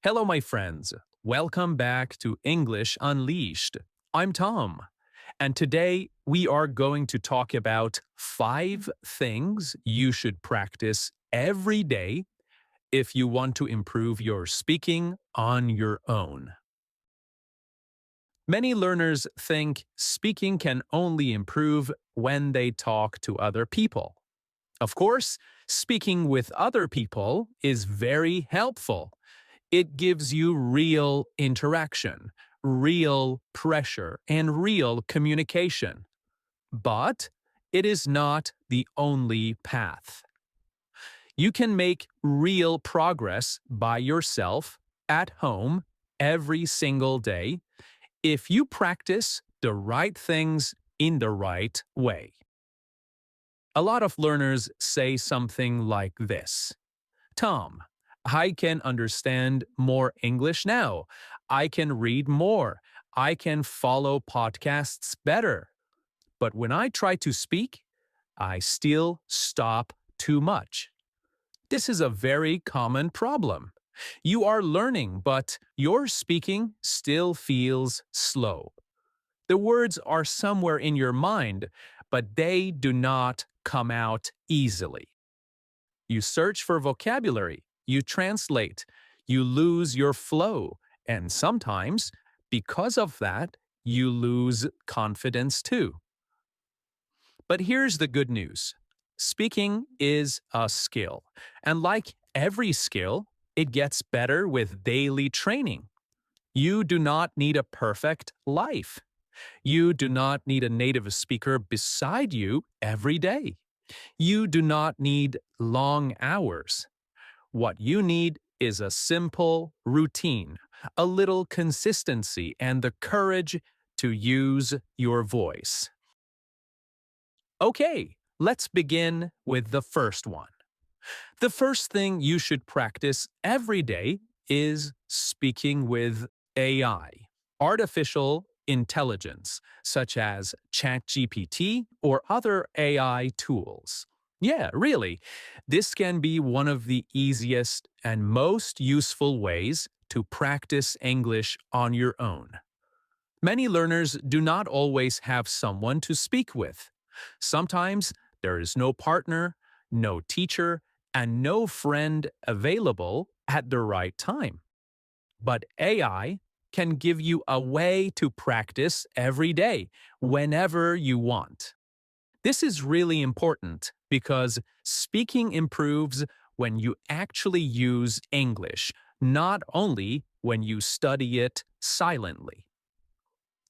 Hello, my friends. Welcome back to English Unleashed. I'm Tom, and today we are going to talk about 5 things you should practice every day if you want to improve your speaking on your own. Many learners think speaking can only improve when they talk to other people. Of course, speaking with other people is very helpful. It gives you real interaction, real pressure, and real communication. But it is not the only path. You can make real progress by yourself at home every single day if you practice the right things in the right way. A lot of learners say something like this: Tom, I can understand more English now. I can read more. I can follow podcasts better. But when I try to speak, I still stop too much. This is a very common problem. You are learning, but your speaking still feels slow. The words are somewhere in your mind, but they do not come out easily. You search for vocabulary, you translate, you lose your flow, and sometimes, because of that, you lose confidence too. But here's the good news. Speaking is a skill, and like every skill, it gets better with daily training. You do not need a perfect life. You do not need a native speaker beside you every day. You do not need long hours. What you need is a simple routine, a little consistency, and the courage to use your voice. Okay, let's begin with the first one. The first thing you should practice every day is speaking with AI, artificial intelligence, such as ChatGPT or other AI tools. Yeah, really, this can be one of the easiest and most useful ways to practice English on your own. Many learners do not always have someone to speak with. Sometimes there is no partner, no teacher, and no friend available at the right time. But AI can give you a way to practice every day, whenever you want. This is really important because speaking improves when you actually use English, not only when you study it silently.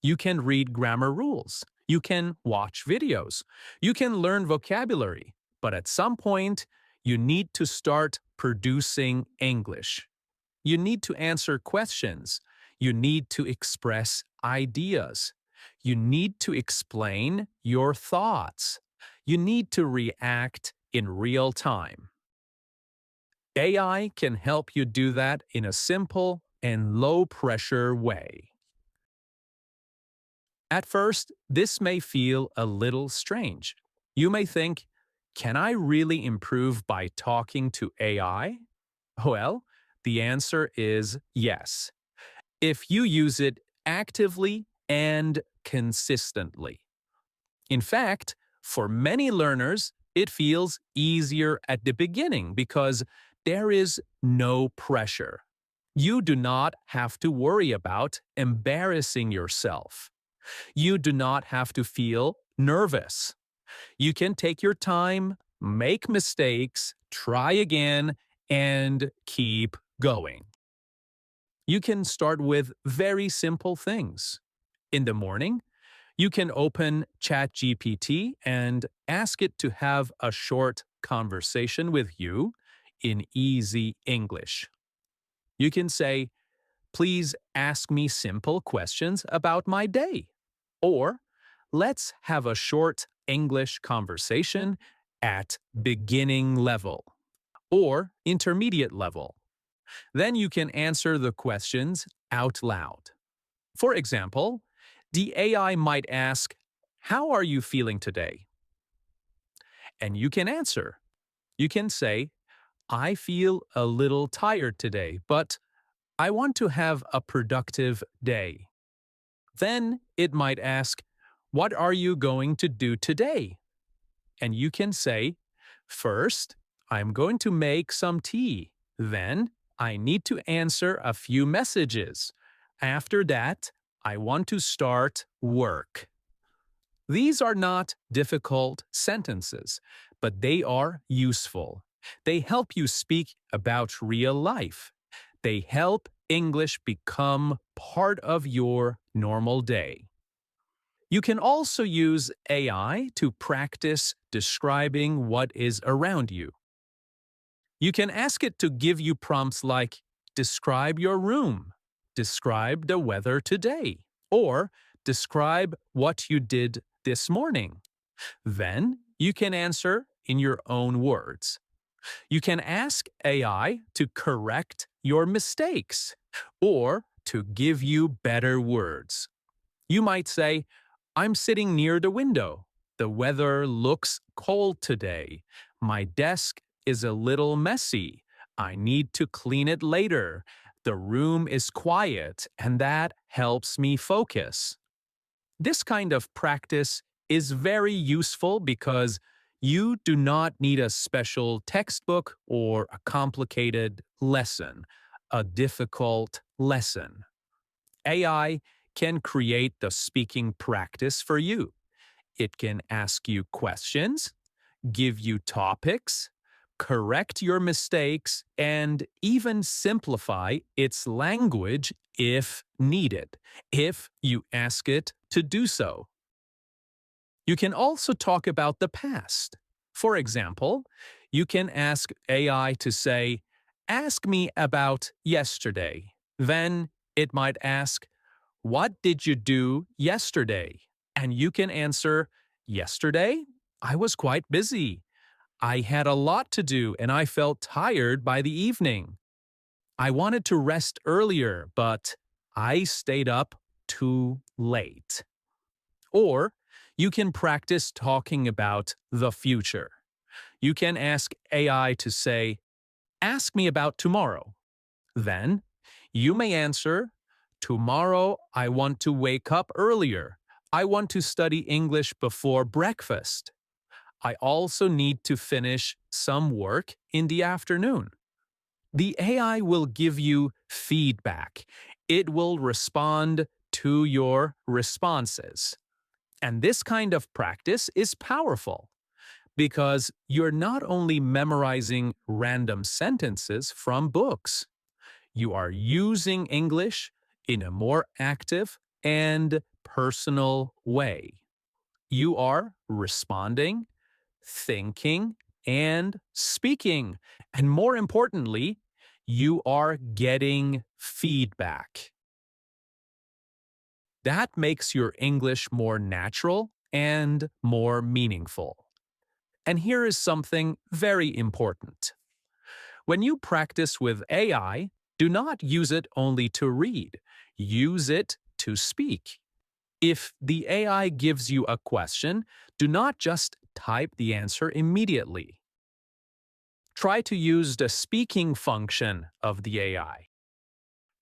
You can read grammar rules. You can watch videos. You can learn vocabulary. But at some point, you need to start producing English. You need to answer questions. You need to express ideas. You need to explain your thoughts. You need to react in real time. AI can help you do that in a simple and low-pressure way. At first, this may feel a little strange. You may think, can I really improve by talking to AI? Well, the answer is yes, if you use it actively and consistently. In fact, for many learners, it feels easier at the beginning because there is no pressure. You do not have to worry about embarrassing yourself. You do not have to feel nervous. You can take your time, make mistakes, try again, and keep going. You can start with very simple things. In the morning, you can open ChatGPT and ask it to have a short conversation with you in easy English. You can say, please ask me simple questions about my day. Or, let's have a short English conversation at beginning level or intermediate level. Then you can answer the questions out loud. For example, the AI might ask, how are you feeling today? And you can answer. You can say, I feel a little tired today, but I want to have a productive day. Then it might ask, what are you going to do today? And you can say, first, I'm going to make some tea. Then, I need to answer a few messages. After that, I want to start work. These are not difficult sentences, but they are useful. They help you speak about real life. They help English become part of your normal day. You can also use AI to practice describing what is around you. You can ask it to give you prompts like, describe your room, describe the weather today, or describe what you did this morning. Then you can answer in your own words. You can ask AI to correct your mistakes or to give you better words. You might say, I'm sitting near the window. The weather looks cold today. My desk is a little messy. I need to clean it later. The room is quiet, and that helps me focus. This kind of practice is very useful because you do not need a special textbook or a complicated lesson, a difficult lesson. AI can create the speaking practice for you. It can ask you questions, give you topics, correct your mistakes, and even simplify its language if needed, if you ask it to do so. You can also talk about the past. For example, you can ask AI to say, ask me about yesterday. Then it might ask, what did you do yesterday? And you can answer, yesterday, I was quite busy. I had a lot to do and I felt tired by the evening. I wanted to rest earlier, but I stayed up too late. Or you can practice talking about the future. You can ask AI to say, ask me about tomorrow. Then you may answer, tomorrow I want to wake up earlier. I want to study English before breakfast. I also need to finish some work in the afternoon. The AI will give you feedback. It will respond to your responses. And this kind of practice is powerful because you're not only memorizing random sentences from books, you are using English in a more active and personal way. You are responding, thinking, and speaking. And more importantly, you are getting feedback. That makes your English more natural and more meaningful. And here is something very important. When you practice with AI, do not use it only to read. Use it to speak. If the AI gives you a question, do not just type the answer immediately. Try to use the speaking function of the AI.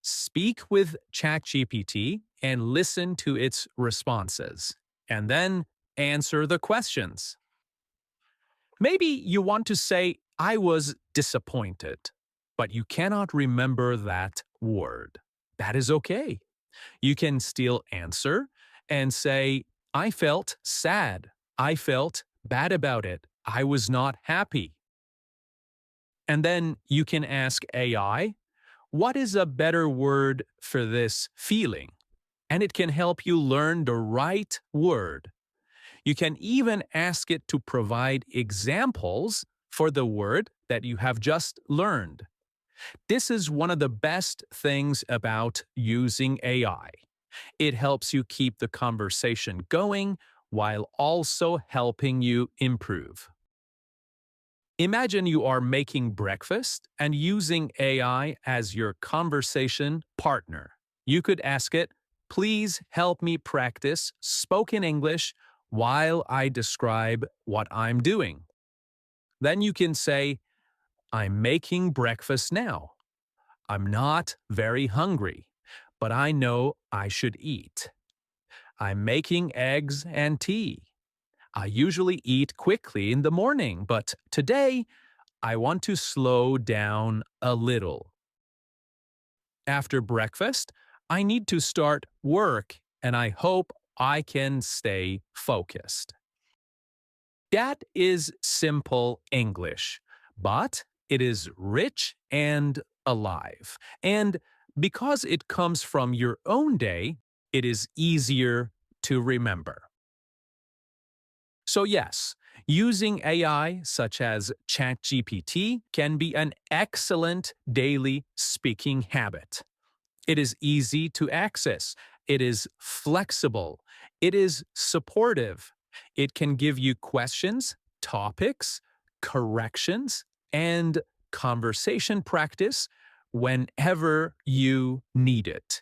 Speak with ChatGPT and listen to its responses, and then answer the questions. Maybe you want to say, I was disappointed, but you cannot remember that word. That is okay. You can still answer and say, I felt sad. I felt bad about it. I was not happy. And then you can ask AI, what is a better word for this feeling? And it can help you learn the right word. You can even ask it to provide examples for the word that you have just learned. This is one of the best things about using AI. It helps you keep the conversation going while also helping you improve. Imagine you are making breakfast and using AI as your conversation partner. You could ask it, please help me practice spoken English while I describe what I'm doing. Then you can say, I'm making breakfast now. I'm not very hungry, but I know I should eat. I'm making eggs and tea. I usually eat quickly in the morning, but today I want to slow down a little. After breakfast, I need to start work and I hope I can stay focused. That is simple English, but it is rich and alive. And because it comes from your own day, it is easier to remember. So, yes, using AI such as ChatGPT can be an excellent daily speaking habit. It is easy to access. It is flexible. It is supportive. It can give you questions, topics, corrections, and conversation practice whenever you need it.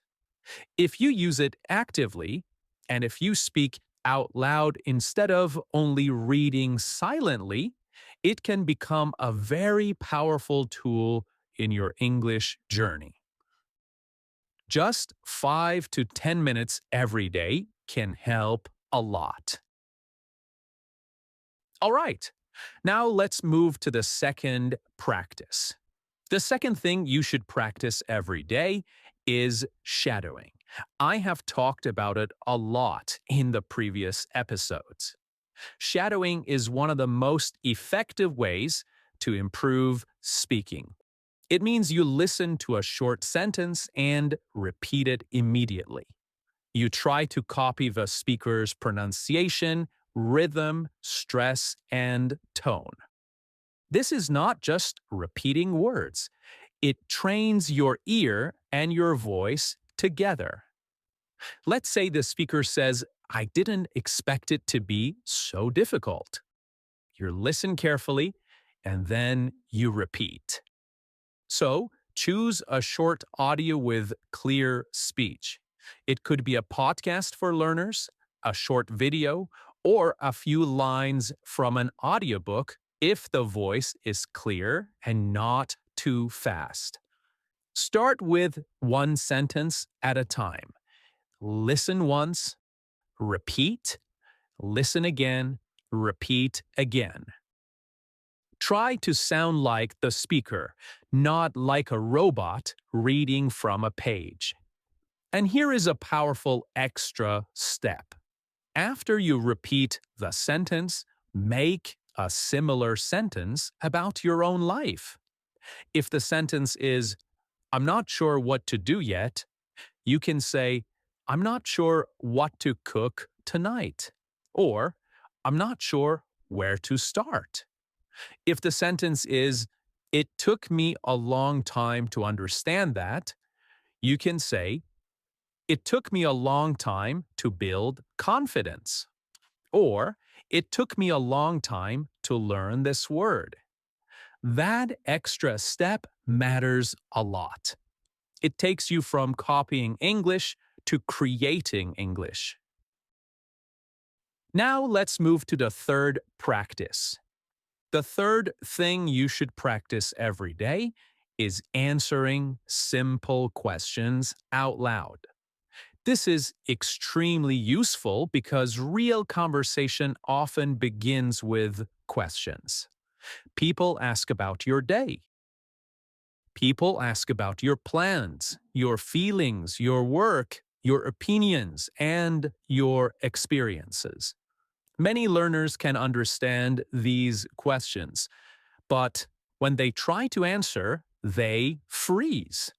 If you use it actively, and if you speak out loud instead of only reading silently, it can become a very powerful tool in your English journey. Just 5 to 10 minutes every day can help a lot. All right, now let's move to the second practice. The second thing you should practice every day is shadowing. I have talked about it a lot in the previous episodes. Shadowing is one of the most effective ways to improve speaking. It means you listen to a short sentence and repeat it immediately. You try to copy the speaker's pronunciation, rhythm, stress, and tone. This is not just repeating words. It trains your ear and your voice together. Let's say the speaker says, "I didn't expect it to be so difficult." You listen carefully, and then you repeat. So, choose a short audio with clear speech. It could be a podcast for learners, a short video, or a few lines from an audiobook if the voice is clear and not too fast. Start with one sentence at a time. Listen once, repeat, listen again, repeat again. Try to sound like the speaker, not like a robot reading from a page. And here is a powerful extra step. After you repeat the sentence, make a similar sentence about your own life. If the sentence is, "I'm not sure what to do yet," you can say, "I'm not sure what to cook tonight," or "I'm not sure where to start." If the sentence is, "It took me a long time to understand that," you can say, "It took me a long time to build confidence," or "It took me a long time to learn this word." That extra step matters a lot. It takes you from copying English to creating English. Now let's move to the third practice. The third thing you should practice every day is answering simple questions out loud. This is extremely useful because real conversation often begins with questions. People ask about your day. People ask about your plans, your feelings, your work, your opinions, and your experiences. Many learners can understand these questions, but when they try to answer, they freeze.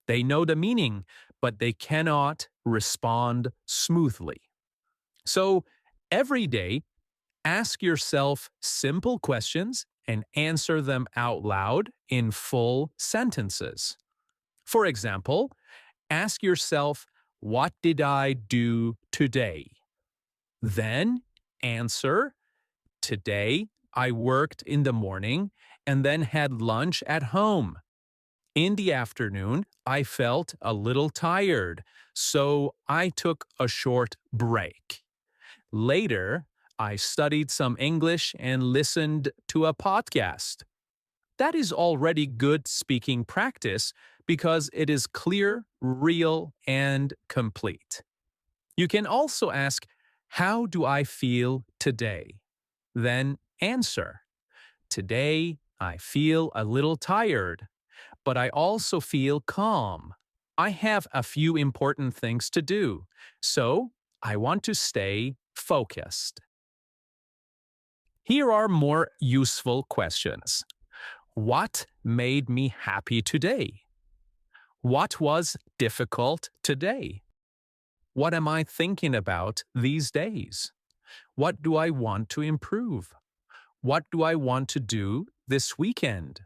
They know the meaning, but they cannot respond smoothly. So every day, ask yourself simple questions and answer them out loud in full sentences. For example, ask yourself, "What did I do today?" Then answer, "Today I worked in the morning and then had lunch at home. In the afternoon, I felt a little tired, so I took a short break. Later, I studied some English and listened to a podcast." That is already good speaking practice because it is clear, real, and complete. You can also ask, "How do I feel today?" Then answer, "Today, I feel a little tired, but I also feel calm. I have a few important things to do, so I want to stay focused." Here are more useful questions. What made me happy today? What was difficult today? What am I thinking about these days? What do I want to improve? What do I want to do this weekend?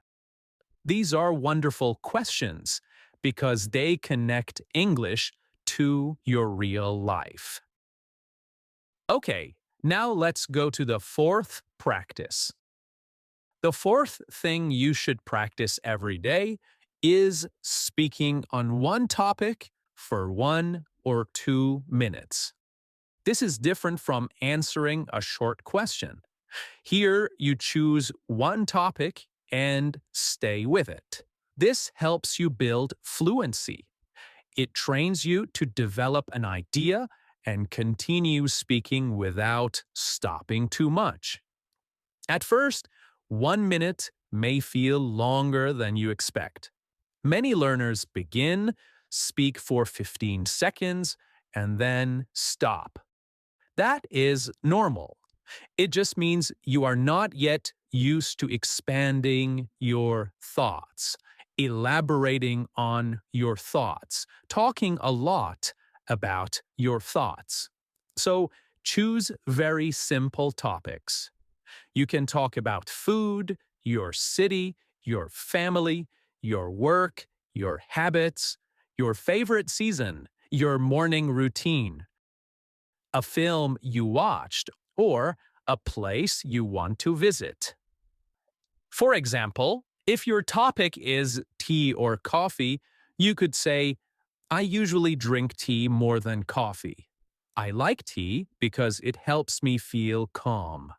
These are wonderful questions because they connect English to your real life. Okay, now let's go to the fourth practice. The fourth thing you should practice every day is speaking on one topic for 1 or 2 minutes. This is different from answering a short question. Here, you choose one topic and stay with it. This helps you build fluency. It trains you to develop an idea and continue speaking without stopping too much. At first, 1 minute may feel longer than you expect. Many learners begin, speak for 15 seconds, and then stop. That is normal. It just means you are not yet used to expanding your thoughts, elaborating on your thoughts, talking a lot about your thoughts. So choose very simple topics. You can talk about food, your city, your family, your work, your habits, your favorite season, your morning routine, a film you watched, or a place you want to visit. For example, if your topic is tea or coffee, you could say, "I usually drink tea more than coffee. I like tea because it helps me feel calm.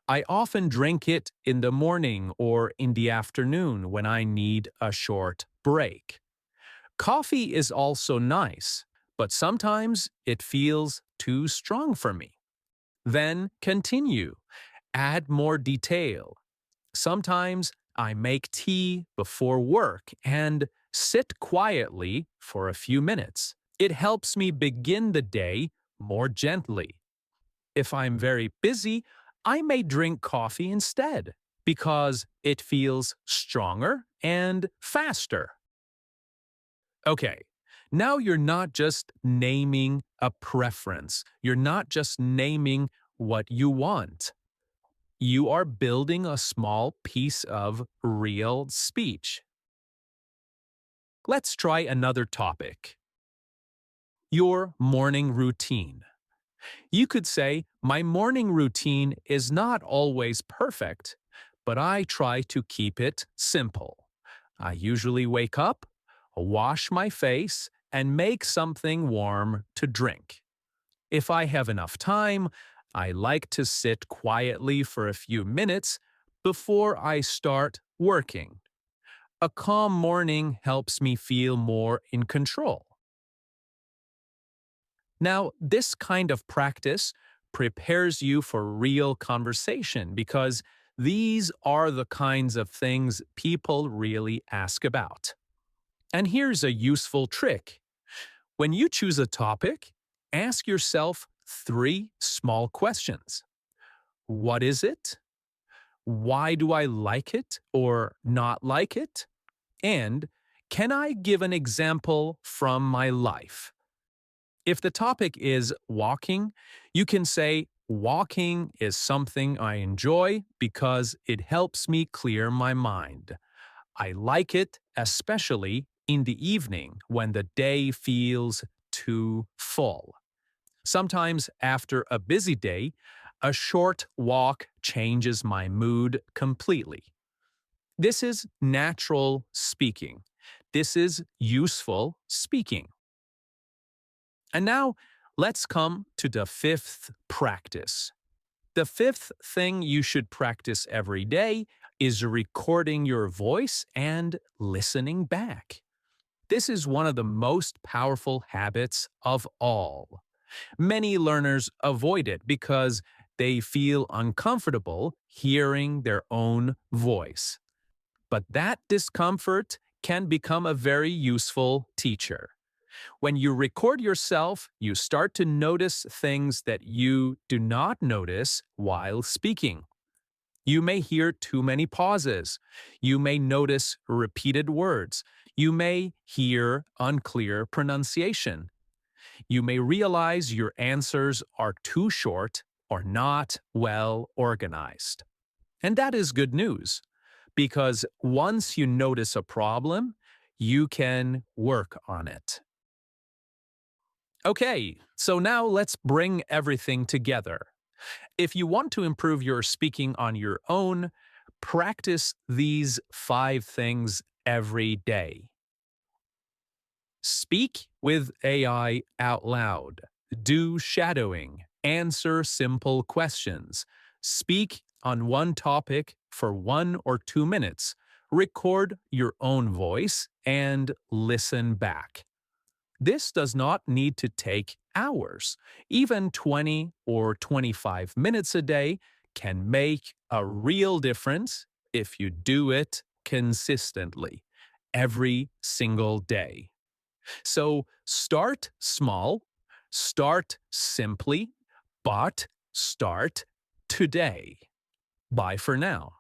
I often drink it in the morning or in the afternoon when I need a short break. Coffee is also nice, but sometimes it feels too strong for me." Then continue. Add more detail. "Sometimes I make tea before work and sit quietly for a few minutes. It helps me begin the day more gently. If I'm very busy, I may drink coffee instead because it feels stronger and faster." Okay, now you're not just naming a preference. You're not just naming what you want. You are building a small piece of real speech. Let's try another topic. Your morning routine. You could say, "My morning routine is not always perfect, but I try to keep it simple. I usually wake up, wash my face, and make something warm to drink. If I have enough time, I like to sit quietly for a few minutes before I start working. A calm morning helps me feel more in control." Now, this kind of practice prepares you for real conversation because these are the kinds of things people really ask about. And here's a useful trick. When you choose a topic, ask yourself 3 small questions. What is it? Why do I like it or not like it? And can I give an example from my life? If the topic is walking, you can say, "Walking is something I enjoy because it helps me clear my mind. I like it especially in the evening when the day feels too full." Sometimes after a busy day, a short walk changes my mood completely. This is natural speaking. This is useful speaking. And now, let's come to the fifth practice. The fifth thing you should practice every day is recording your voice and listening back. This is one of the most powerful habits of all. Many learners avoid it because they feel uncomfortable hearing their own voice. But that discomfort can become a very useful teacher. When you record yourself, you start to notice things that you do not notice while speaking. You may hear too many pauses. You may notice repeated words. You may hear unclear pronunciation. You may realize your answers are too short or not well organized. And that is good news, because once you notice a problem, you can work on it. Okay, so now let's bring everything together. If you want to improve your speaking on your own, practice these 5 things every day. Speak with AI out loud. Do shadowing. Answer simple questions. Speak on one topic for 1 or 2 minutes. Record your own voice and listen back. This does not need to take hours. Even 20 or 25 minutes a day can make a real difference if you do it consistently, every single day. So start small, start simply, but start today. Bye for now.